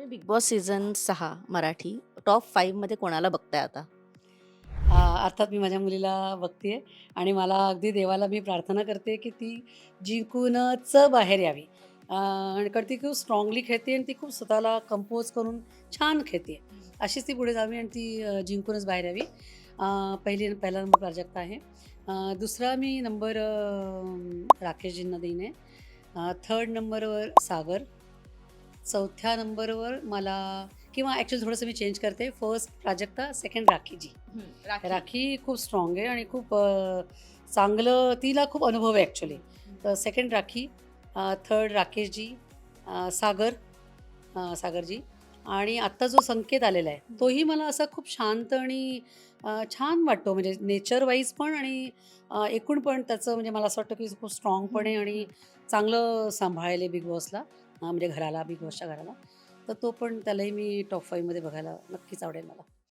Big boss season 6 Marathi top 5 मध्ये कोणाला बघताय आता? अर्थात मी माझ्या मुलीला बघते आणि मला अगदी देवाला मी प्रार्थना करते की ती जिंकूनच बाहेर यावी. आणि कारण ती खूप स्ट्रॉंगली खेळते आणि ती खूप स्वतःला कंपोज करून छान खेळते. अशीच ती पुढे जावी आणि ती जिंकूनच बाहेर यावी. पहिला नंबर प्राजक्ता आहे. दुसरा मी नंबर राकेशजींना देईन आहे. थर्ड नंबरवर सागर. चौथ्या नंबरवर मला किंवा ॲक्चुअली थोडंसं मी चेंज करते. फर्स्ट प्राजक्ता, सेकंड राखीजी. राखी. राखी खूप स्ट्रॉंग आहे आणि खूप चांगलं तिला खूप अनुभव आहे ॲक्च्युली. तर सेकंड राखी, थर्ड राकेशजी, सागर, सागरजी आणि आत्ता जो संकेत आलेला आहे, तोही मला असा खूप शांत आणि छान वाटतो म्हणजे नेचर वाईज पण आणि एकूण पण त्याचं म्हणजे मला असं वाटतं की खूप स्ट्रॉंग पण आहे आणि चांगलं सांभाळेल बिग बॉसला, म्हणजे घराला, बिग बॉसच्या घराला. तर तो पण त्यालाही मी टॉप 5 मध्ये बघायला नक्कीच आवडेल मला.